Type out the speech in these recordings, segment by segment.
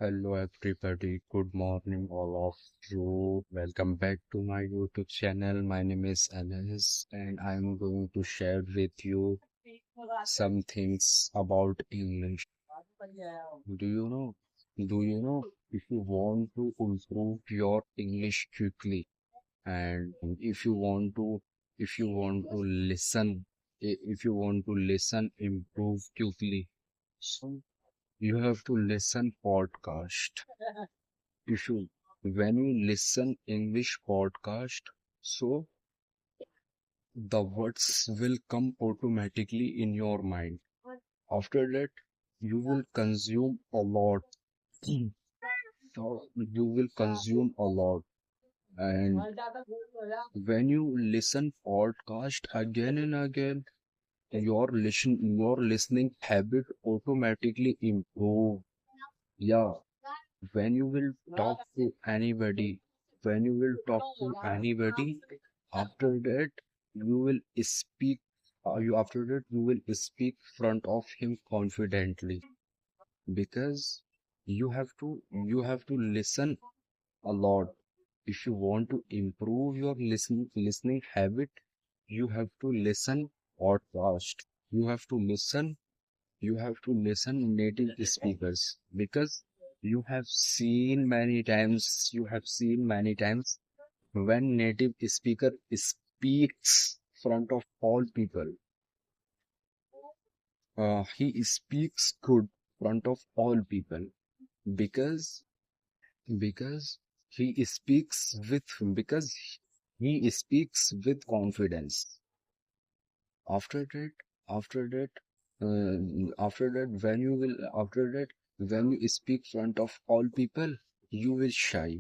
Hello everybody, good morning all of you. Welcome back to my YouTube channel. My name is Anas and I'm going to share with you some things about English. Do you know? Do you know if you want to improve your English quickly and if you want to listen, if you want to listen, improve quickly. So you have to listen podcast. If you when you listen English podcast, so the words will come automatically in your mind. After that, you will consume a lot. So you will consume a lot. And when you listen podcast again and again, your listening habit automatically improve. Yeah, when you will talk to anybody, when you will talk to anybody, after that you will speak. After that you will speak front of him confidently because you have to listen a lot. If you want to improve your listening habit, you have to listen podcast. You have to listen you have to listen native speakers because you have seen many times when native speaker speaks front of all people, he speaks good front of all people because because he speaks with because he speaks with confidence. After that after that uh, after that when you will after that when you speak front of all people, you will shy.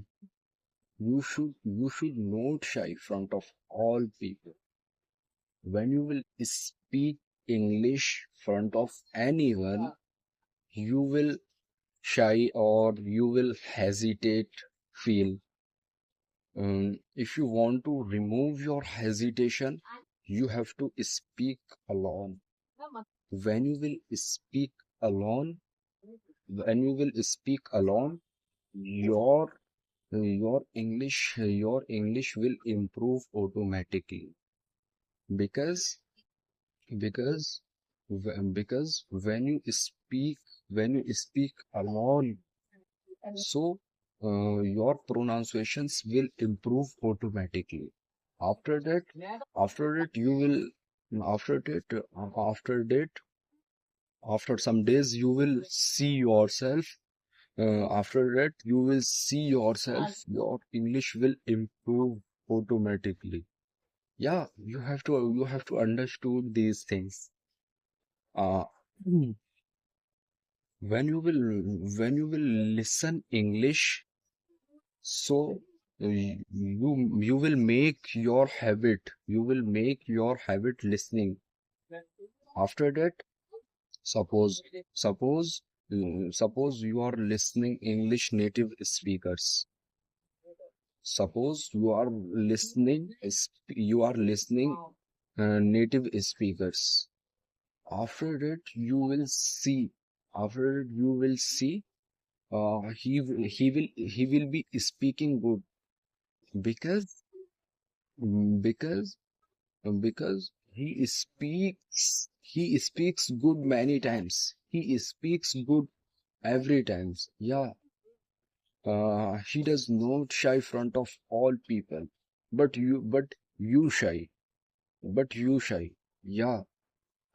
You should not shy front of all people. When you will speak English front of anyone, you will shy or you will hesitate, feel. If you want to remove your hesitation, you have to speak alone. When you will speak alone, when you will speak alone, your your English will improve automatically because because because when you speak alone, so your pronunciations will improve automatically. After that, after that you will after that after that after some days you will see yourself. After that you will see yourself. Your English will improve automatically. Yeah, you have to understood these things. Uh, when you will listen English, so you will make your habit. You will make your habit listening. After that, suppose suppose you are listening English native speakers. Suppose you are listening native speakers. After that you will see he will be speaking good because because because he speaks good many times. He speaks good every times. Yeah, he does not shy front of all people, but you shy. Yeah.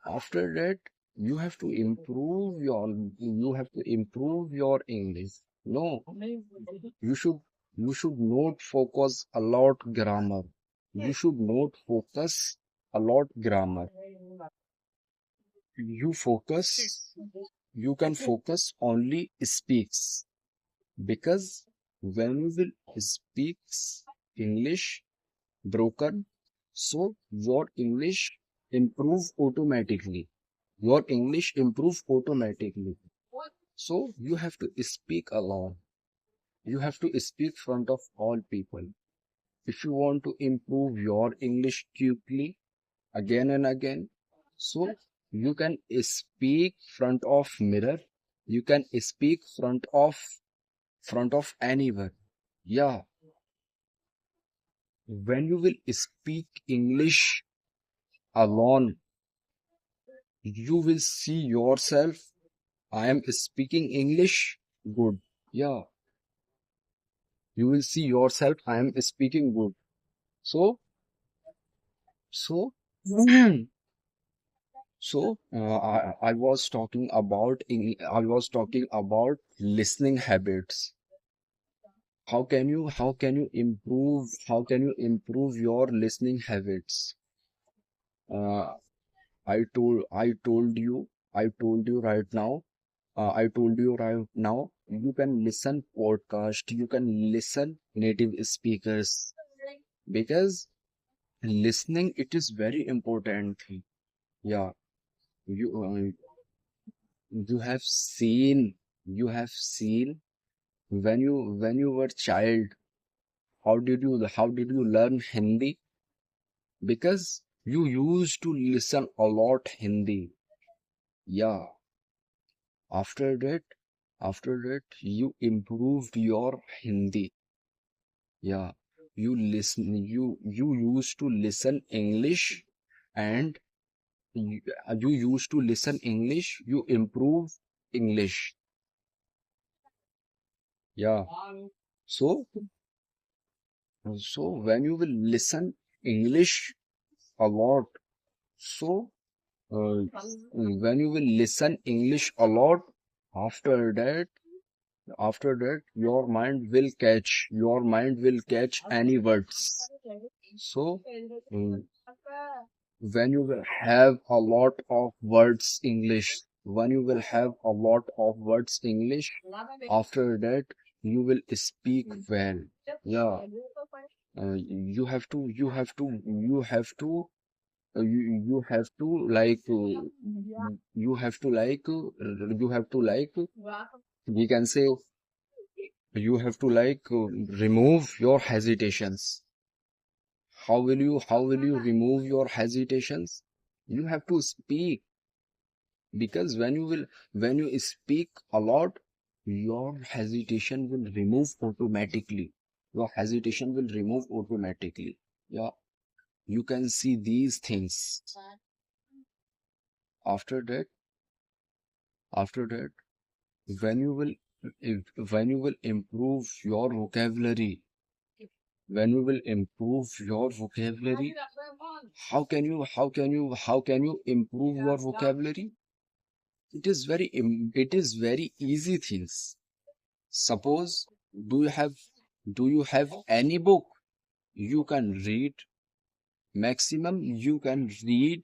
After that, you have to improve your English. No, you should you should not focus a lot grammar. You should not focus a lot grammar. You focus you can focus only speaks because when you will speaks English broken, so your English improve automatically. Your English improve automatically. So you have to speak alone. You have to speak front of all people. If you want to improve your English quickly again and again, so you can speak front of mirror. You can speak front of front of anyone. Yeah, when you will speak English alone, you will see yourself. I am speaking English good. Yeah, you will see yourself. I am speaking good. So, so, I was talking about I was talking about listening habits. How can you improve your listening habits? Uh, I told you right now. I told you right now. You can listen podcast. You can listen native speakers because listening it is very important thing. Yeah, you you have seen you have seen when you were child. How did you learn Hindi? Because you used to listen a lot Hindi. Yeah. After that, after that, you improved your Hindi. Yeah. You used to listen English and you, you used to listen English. You improve English. Yeah. So, so when you will listen English a lot, so when you will listen English a lot, after that, after that, your mind will catch any words. So, mm, when you will have a lot of words English, when you will have a lot of words English, after that, you will speak well. Yeah, you have to you have to you have to we can say you have to remove your hesitations. How will you remove your hesitations? You have to speak because when you speak a lot, your hesitation will remove automatically. Your hesitation will remove automatically. Yeah, you can see these things. After that, after that, when you will when you will improve your vocabulary, when you will improve your vocabulary, how can you improve your vocabulary? It is very easy things. Suppose do you have do you have any book? You can read maximum you can read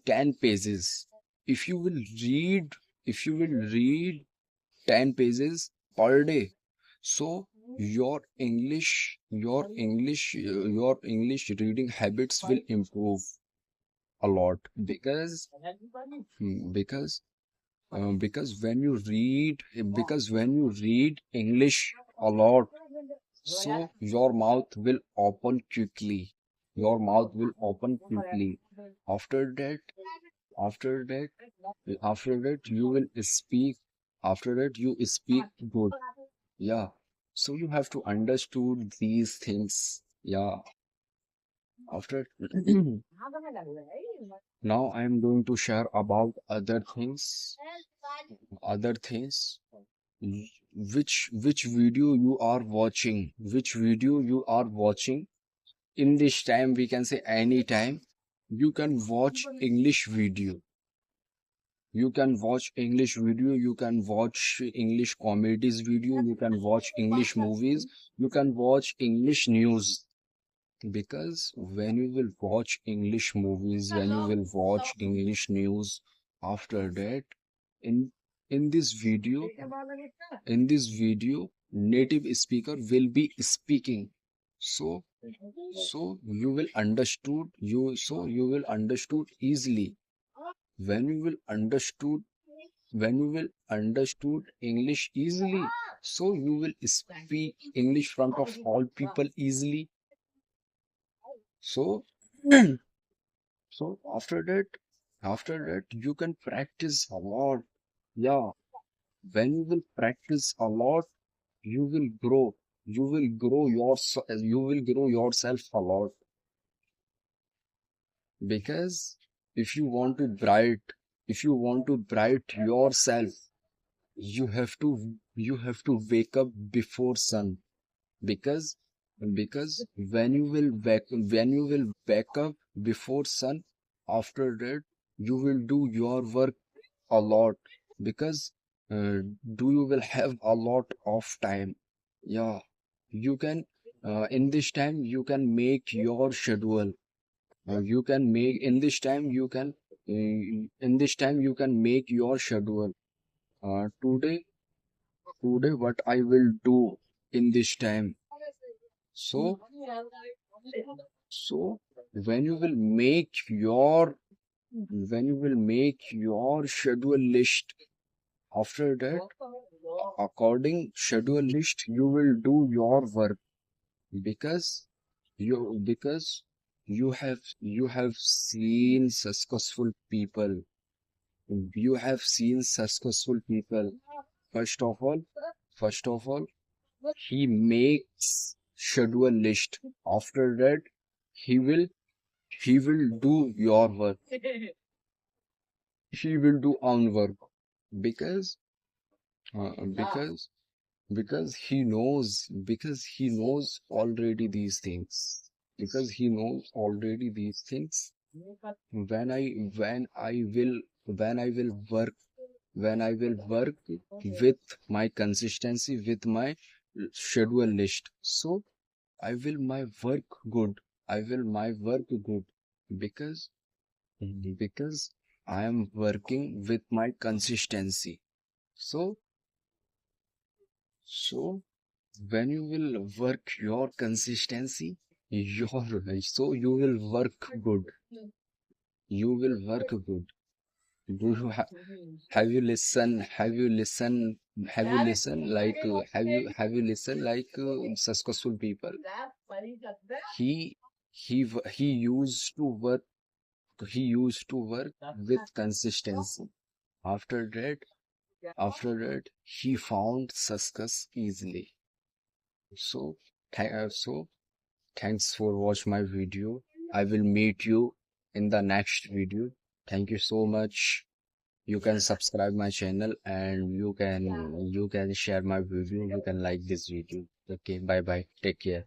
10 pages. If you will read if you will read 10 pages per day, so your English reading habits will improve a lot because because when you read English a lot, so your mouth will open quickly. Your mouth will open quickly. After that, after that, after that you will speak. After that you speak good. Yeah. So you have to understood these things. Yeah. After now I am going to share about other things which video you are watching, which video you are watching. In this time we can say anytime you can watch English video. You can watch English video, you can watch English comedies video, you can watch English movies, you can watch English news. Because when you will watch English movies, when you will watch English news, after that, in in this video, native speaker will be speaking. So you will understood easily. When you will understood when you will understood English easily, so you will speak English front of all people easily. So so after that you can practice a lot. Yeah, when you will practice a lot, you will grow. You will grow yourself a lot. Because if you want to bright, if you want to bright yourself, you have to wake up before sun. Because when you will wake up before sun, after that you will do your work a lot. Because do you will have a lot of time. Yeah, you can in this time you can make your schedule. You can make in this time you can in this time you can make your schedule. Today what I will do in this time. So so when you will make your when you will make your schedule list, after that according schedule list you will do your work. Because because you have seen successful people. You have seen successful people. First of all, first of all, he makes schedule list. After that, he will he will do your work. He will do own work. Because because because he knows already these things. Because he knows already these things. When I when I will when I will work when I will work with my consistency, with my schedule list. So I will my work good. I will my work good. Because because I am working with my consistency. So so when you will work your consistency, your so you will work good. You will work good. Do you have you listened? Have you listened like successful people? He used to work. He used to work with consistency. After that, he found success easily. So, so thanks for watch my video. I will meet you in the next video. Thank you so much. You can subscribe my channel, and you can share my video. You can like this video. Okay, bye bye. Take care.